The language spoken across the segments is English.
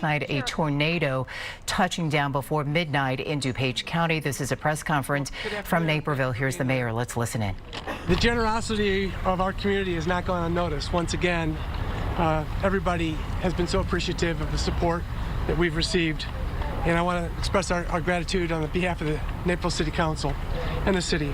Night, a tornado touching down before midnight in DuPage County. This is a press conference from Naperville. Here's the mayor. Let's listen in. The generosity of our community has not gone unnoticed. Once again, everybody has been so appreciative of the support that we've received. And I want to express our gratitude on behalf of the Naperville City Council and the city.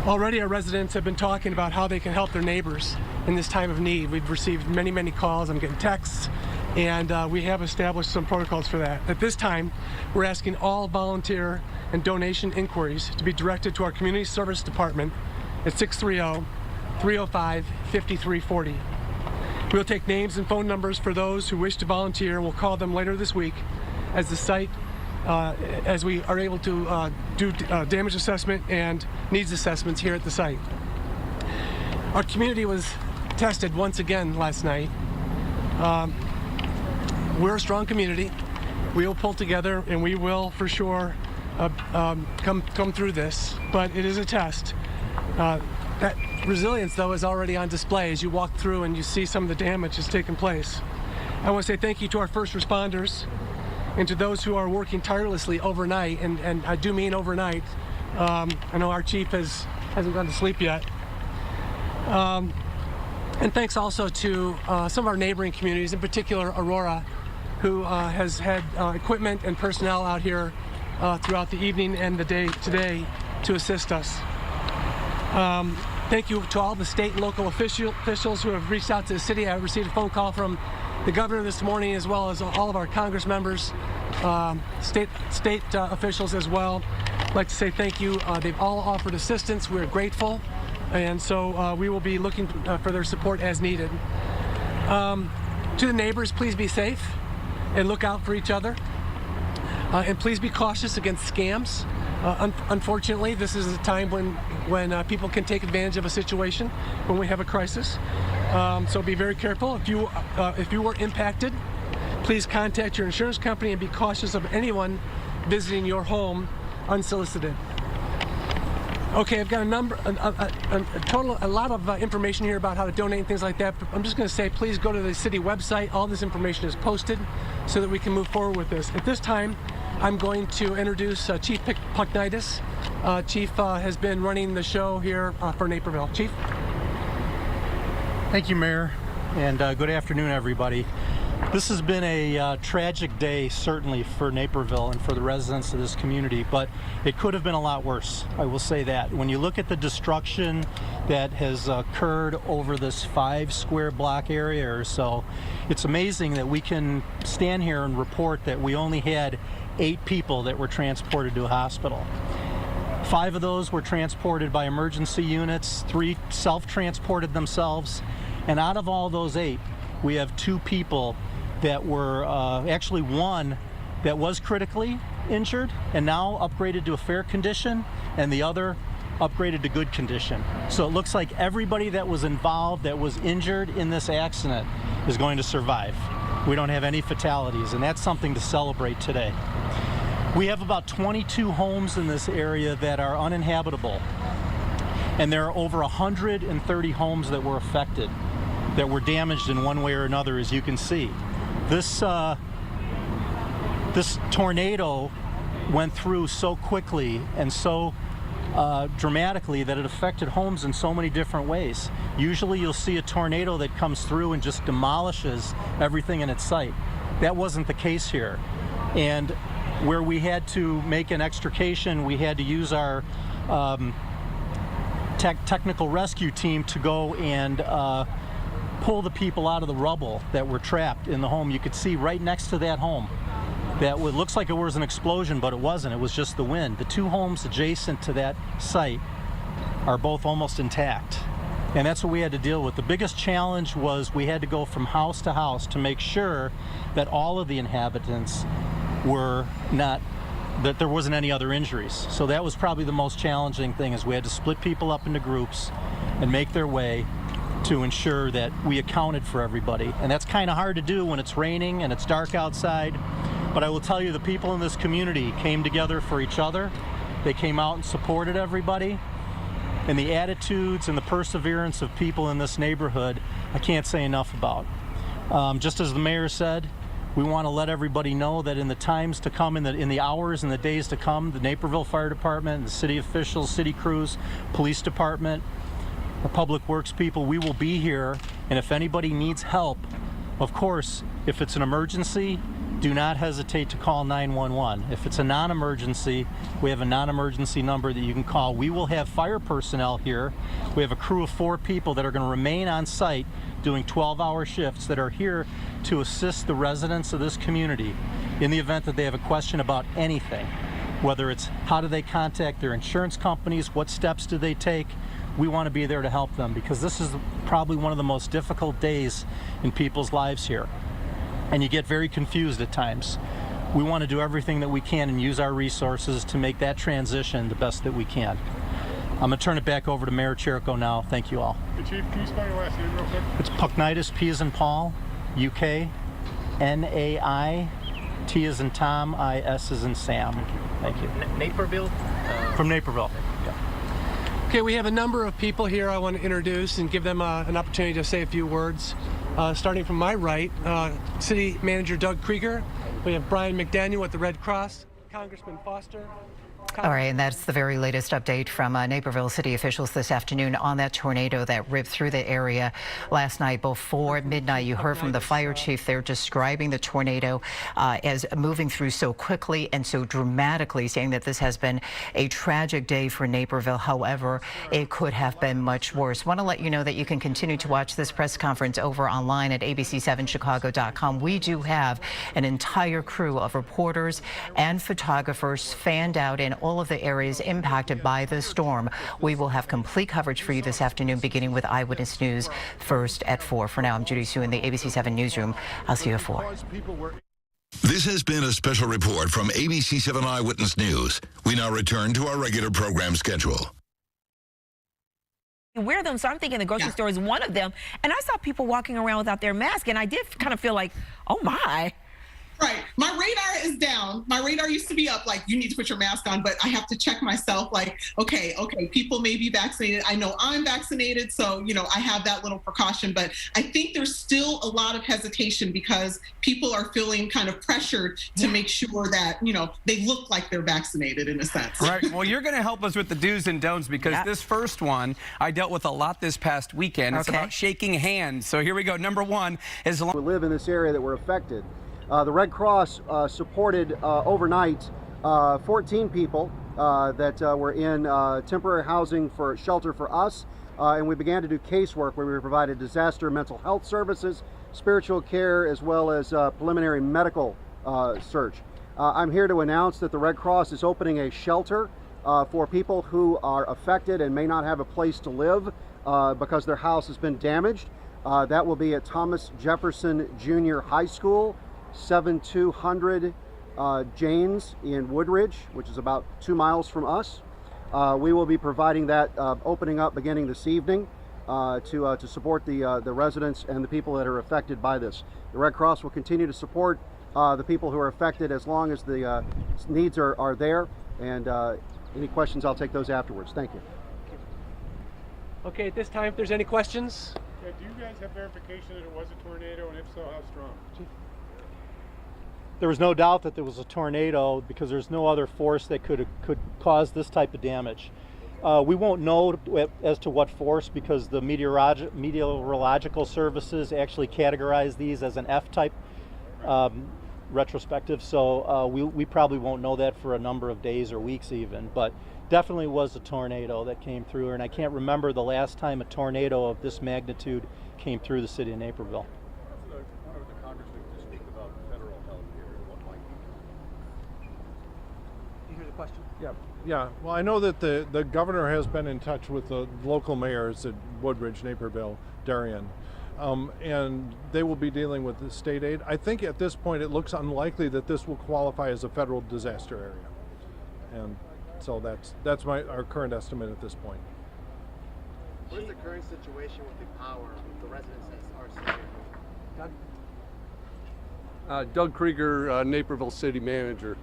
Already our residents have been talking about how they can help their neighbors in this time of need. We've received many calls. I'm getting texts. And we have established some protocols for that. At this time, we're asking all volunteer and donation inquiries to be directed to our Community Service Department at 630-305-5340. We'll take names and phone numbers for those who wish to volunteer, and we'll call them later this week as the site, as we are able to do damage assessment and needs assessments here at the site. Our community was tested once again last night. We're a strong community. We will pull together, and we will, for sure, come through this. But it is a test. That resilience, though, is already on display as you walk through and you see some of the damage that's taken place. I want to say thank you to our first responders and to those who are working tirelessly overnight, and I do mean overnight. I know our chief hasn't gone to sleep yet. And thanks also to some of our neighboring communities, in particular Aurora, who has had equipment and personnel out here throughout the evening and the day today to assist us. Thank you to all the state and local officials who have reached out to the city. I received a phone call from the governor this morning, as well as all of our Congress members, state officials as well. I'd like to say thank you. They've all offered assistance. We're grateful, and so we will be looking for their support as needed. To the neighbors, please be safe and look out for each other. And please be cautious against scams. Unfortunately, this is a time when people can take advantage of a situation when we have a crisis. So be very careful. If you were impacted, please contact your insurance company and be cautious of anyone visiting your home unsolicited. Okay, I've got a lot of information here about how to donate and things like that, but I'm just going to say, please go to the city website. All this information is posted so that we can move forward with this. At this time, I'm going to introduce Chief Pucknitis. Chief has been running the show here for Naperville. Chief? Thank you, Mayor, and good afternoon, everybody. This has been a tragic day, certainly, for Naperville and for the residents of this community, but it could have been a lot worse, I will say that. When you look at the destruction that has occurred over this 5 square block area or so, it's amazing that we can stand here and report that we only had 8 people that were transported to a hospital. 5 of those were transported by emergency units, 3 self-transported themselves, and out of all those 8, we have 2 people that were, actually 1 that was critically injured and now upgraded to a fair condition, and the other upgraded to good condition. So it looks like everybody that was involved, that was injured in this accident, is going to survive. We don't have any fatalities, and that's something to celebrate today. We have about 22 homes in this area that are uninhabitable, and there are over 130 homes that were affected, that were damaged in one way or another, as you can see. This tornado went through so quickly and so dramatically that it affected homes in so many different ways. Usually you'll see a tornado that comes through and just demolishes everything in its sight. That wasn't the case here. And where we had to make an extrication, we had to use our technical rescue team to go and pull the people out of the rubble that were trapped in the home. You could see right next to that home that looks like it was an explosion, but it wasn't. It was just the wind. The 2 homes adjacent to that site are both almost intact, and that's what we had to deal with. The biggest challenge was we had to go from house to house to make sure that all of the inhabitants were not, that there wasn't any other injuries. So that was probably the most challenging thing, is we had to split people up into groups and make their way to ensure that we accounted for everybody. And that's kind of hard to do when it's raining and it's dark outside. But I will tell you, the people in this community came together for each other. They came out and supported everybody. And the attitudes and the perseverance of people in this neighborhood, I can't say enough about. Just as the mayor said, We want to let everybody know that in the times to come, in the hours and the days to come, the Naperville Fire Department, the city officials, city crews, police department, our public works people, we will be here. And if anybody needs help, of course, if it's an emergency, do not hesitate to call 911. If it's a non-emergency, we have a non-emergency number that you can call. We will have fire personnel here. We have a crew of 4 people that are going to remain on site doing 12-hour shifts that are here to assist the residents of this community in the event that they have a question about anything, whether it's how do they contact their insurance companies, what steps do they take. We want to be there to help them because this is probably one of the most difficult days in people's lives here. And you get very confused at times. We want to do everything that we can and use our resources to make that transition the best that we can. I'm going to turn it back over to Mayor Chirico now. Thank you all. Hey, Chief, can you spell your last name real quick? It's Pucknitis, P as in Paul, UK, N-A-I, T as in Tom, I-S as in Sam. Thank you. Naperville? From Naperville. Yeah. Okay, we have a number of people here I want to introduce and give them an opportunity to say a few words. Starting from my right, City Manager Doug Krieger. We have Brian McDaniel with the Red Cross, Congressman Foster. All right, and that's the very latest update from Naperville city officials this afternoon on that tornado that ripped through the area last night before midnight. You heard from the fire chief there describing the tornado as moving through so quickly and so dramatically, saying that this has been a tragic day for Naperville. However, it could have been much worse. Want to let you know that you can continue to watch this press conference over online at abc7chicago.com. We do have an entire crew of reporters and photographers fanned out in all of the areas impacted by the storm. We will have complete coverage for you this afternoon, beginning with Eyewitness News first at 4. For now, I'm Judy Sue in the ABC7 newsroom. I'll see you at 4. This has been a special report from ABC7 Eyewitness News. We now return to our regular program schedule. Wear them, so I'm thinking the grocery store is one of them. And I saw people walking around without their mask, and I did kind of feel like, oh my. Right. My radar is down. My radar used to be up, like, you need to put your mask on, but I have to check myself, like, okay, people may be vaccinated. I know I'm vaccinated, so, I have that little precaution. But I think there's still a lot of hesitation because people are feeling kind of pressured to make sure that, they look like they're vaccinated in a sense. Right. Well, you're going to help us with the do's and don'ts because this first one I dealt with a lot this past weekend. It's about shaking hands. So here we go. Number one is we live in this area that were affected. The Red Cross supported overnight 14 people that were in temporary housing for shelter for us, and we began to do casework where we provided disaster mental health services, spiritual care, as well as preliminary medical search. I'm here to announce that the Red Cross is opening a shelter for people who are affected and may not have a place to live because their house has been damaged. That will be at Thomas Jefferson Junior High School, 7200 Janes in Woodridge, which is about 2 miles from us. We will be providing that opening up beginning this evening to support the residents and the people that are affected by this. The Red Cross will continue to support the people who are affected as long as the needs are there, and any questions, I'll take those afterwards. Thank you. Okay, at this time, if there's any questions. Yeah, do you guys have verification that it was a tornado, and if so, how strong? There was no doubt that there was a tornado because there's no other force that could cause this type of damage. We won't know as to what force because the meteorological services actually categorize these as an F-type retrospective, so we probably won't know that for a number of days or weeks even, but definitely was a tornado that came through, and I can't remember the last time a tornado of this magnitude came through the city of Naperville. Question. Yeah. Well, I know that the governor has been in touch with the local mayors at Woodridge, Naperville, Darien, and they will be dealing with the state aid. I think at this point it looks unlikely that this will qualify as a federal disaster area, and so that's our current estimate at this point. What is the current situation with the power with the residents that are seeing? Doug Krieger, Naperville City Manager.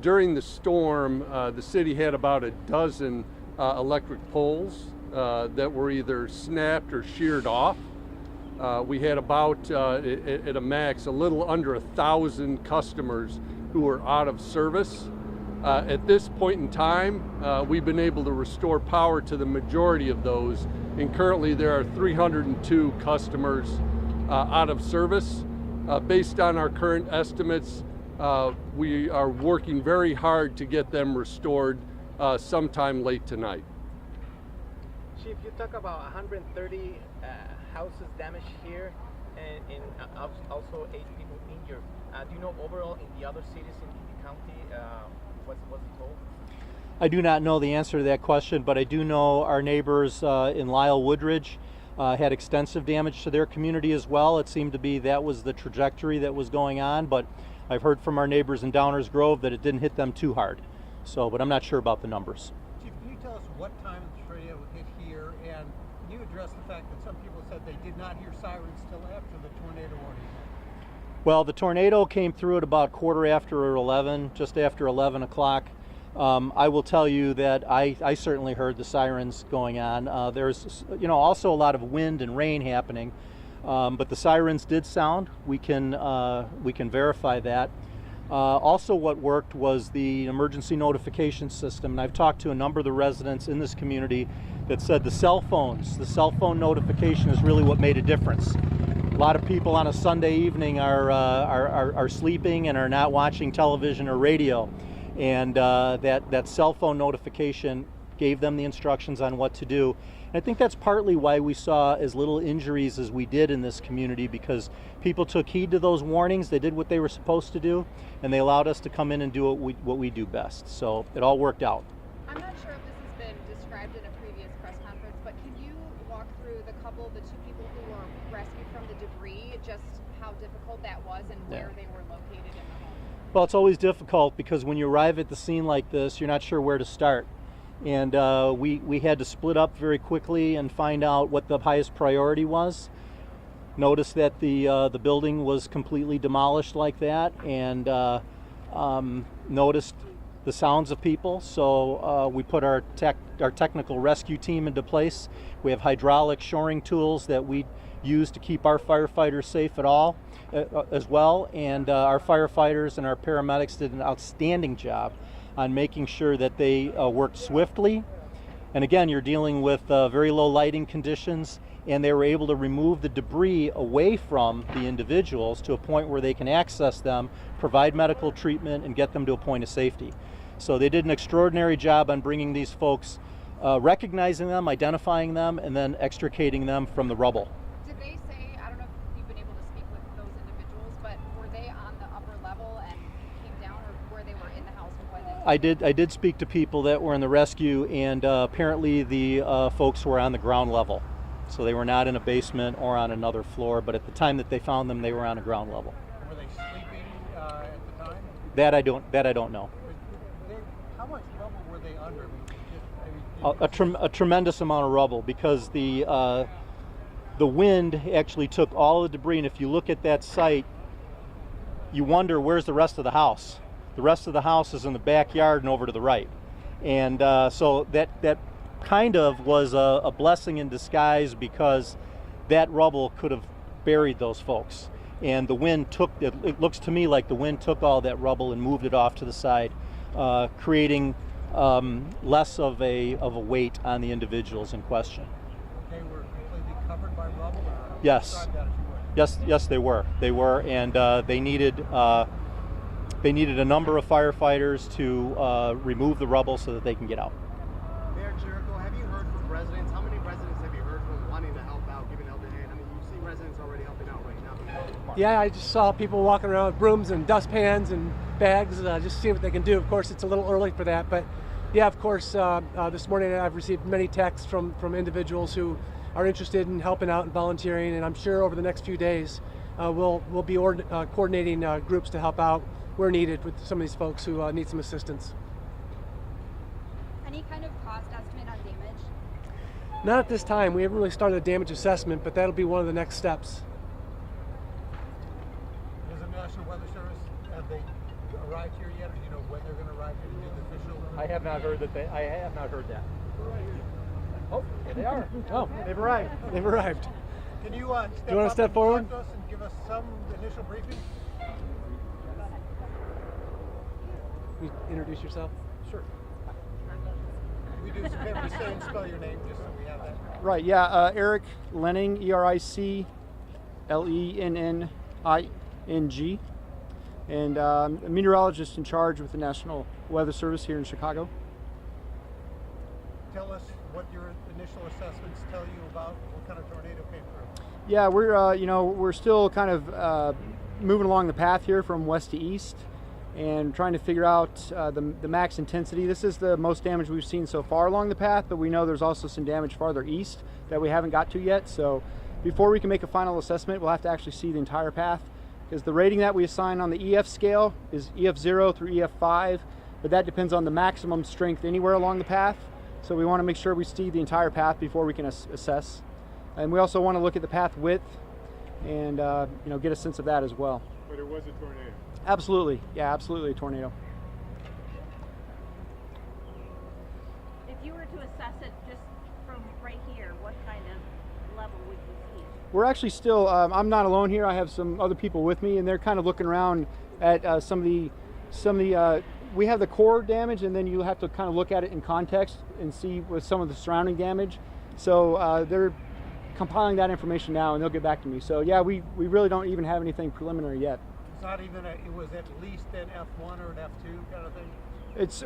During the storm, the city had about a dozen electric poles that were either snapped or sheared off. We had about, at a max, a little under 1,000 customers who were out of service. At this point in time, we've been able to restore power to the majority of those, and currently there are 302 customers out of service. Based on our current estimates, we are working very hard to get them restored sometime late tonight. Chief, you talk about 130 houses damaged here and also 8 people injured. Do you know overall in the other cities in the county what's the toll? I do not know the answer to that question, but I do know our neighbors in Lisle Woodridge had extensive damage to their community as well. It seemed to be that was the trajectory that was going on, but I've heard from our neighbors in Downers Grove that it didn't hit them too hard. So, but I'm not sure about the numbers. Chief, can you tell us what time the tornado hit here, and can you address the fact that some people said they did not hear sirens till after the tornado warning? Well, the tornado came through at about quarter after 11, just after 11 o'clock. I will tell you that I certainly heard the sirens going on. There's, also a lot of wind and rain happening, but the sirens did sound. We can verify that. Also, what worked was the emergency notification system, and I've talked to a number of the residents in this community that said the cell phone notification is really what made a difference. A lot of people on a Sunday evening are sleeping and are not watching television or radio. And that cell phone notification gave them the instructions on what to do. And I think that's partly why we saw as little injuries as we did in this community, because people took heed to those warnings, they did what they were supposed to do, and they allowed us to come in and do what we do best. So it all worked out. I'm not sure if this has been described in a previous press conference, but can you walk through the two people who were rescued from the debris, just how difficult that was and where they were located in the home? Well, it's always difficult because when you arrive at the scene like this, you're not sure where to start. And we had to split up very quickly and find out what the highest priority was. Noticed that the building was completely demolished like that, and noticed the sounds of people. So we put our technical rescue team into place. We have hydraulic shoring tools that we use to keep our firefighters safe as well, and our firefighters and our paramedics did an outstanding job on making sure that they worked swiftly. And again, you're dealing with very low lighting conditions, and they were able to remove the debris away from the individuals to a point where they can access them, provide medical treatment, and get them to a point of safety. So they did an extraordinary job on bringing these folks, recognizing them, identifying them, and then extricating them from the rubble. Did they say, I don't know if you've been able to speak with those individuals, but were they on the upper level and came down, or were they in the house when they... I did speak to people that were in the rescue, and apparently the folks were on the ground level. So they were not in a basement or on another floor, but at the time that they found them, they were on a ground level. Were they sleeping at the time? That I don't know. How much rubble were they under? A tremendous amount of rubble, because the wind actually took all the debris, and if you look at that site, you wonder where's the rest of the house. The rest of the house is in the backyard and over to the right, and so that kind of was a blessing in disguise, because that rubble could have buried those folks, and the wind took it looks to me like the wind took all that rubble and moved it off to the side, creating less of a weight on the individuals in question. They were completely covered by rubble? Yes, they were, and they needed a number of firefighters to remove the rubble so that they can get out. Mayor Jericho, have you heard from residents? How many residents have you heard from wanting to help out, giving help a hand? I mean, you see residents already helping out right now. Yeah, I just saw people walking around with brooms and dustpans and bags, just seeing what they can do. Of course, it's a little early for that, but yeah, of course, this morning I've received many texts from individuals who are interested in helping out and volunteering, and I'm sure over the next few days we'll be coordinating groups to help out where needed with some of these folks who need some assistance. Any kind of cost estimate on damage? Not at this time. We haven't really started a damage assessment, but that'll be one of the next steps. Does the National Weather Service, have they arrived here yet, or do you know when they're going to arrive here to do the official? I have not heard that. Oh, here they are. Oh, they've arrived. They've arrived. Can you want to step forward? Talk to us and give us some initial briefing? Can you introduce yourself? Sure. We do some family say and spell your name just so we have that. Right, yeah, Eric Lenning, ERIC-LENNING, and a meteorologist in charge with the National Weather Service here in Chicago. Tell us what your initial assessments tell you about what kind of tornado came through. Yeah, we're still kind of moving along the path here from west to east and trying to figure out the max intensity. This is the most damage we've seen so far along the path, but we know there's also some damage farther east that we haven't got to yet. So before we can make a final assessment, we'll have to actually see the entire path, because the rating that we assign on the EF scale is EF0 through EF5, but that depends on the maximum strength anywhere along the path. So we want to make sure we see the entire path before we can assess. And we also want to look at the path width and get a sense of that as well. But it was a tornado. Absolutely, yeah, absolutely a tornado. If you were to assess it just from right here, what kind of level would you see? We're actually still, I'm not alone here. I have some other people with me, and they're kind of looking around at some of the, we have the core damage, and then you have to kind of look at it in context and see with some of the surrounding damage. So they're compiling that information now, and they'll get back to me. So yeah, we really don't even have anything preliminary yet. It's not even it was at least an F1 or an F2 kind of thing? It's,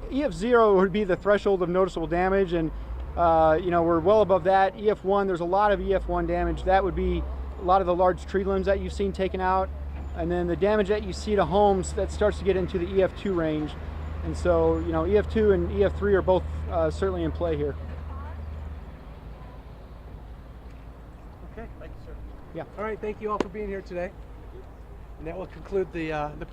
EF0 would be the threshold of noticeable damage, and we're well above that. EF1, there's a lot of EF1 damage. That would be a lot of the large tree limbs that you've seen taken out. And then the damage that you see to homes, that starts to get into the EF2 range. And so, EF2 and EF3 are both certainly in play here. Okay, thank you, sir. Yeah. All right, thank you all for being here today. And that will conclude the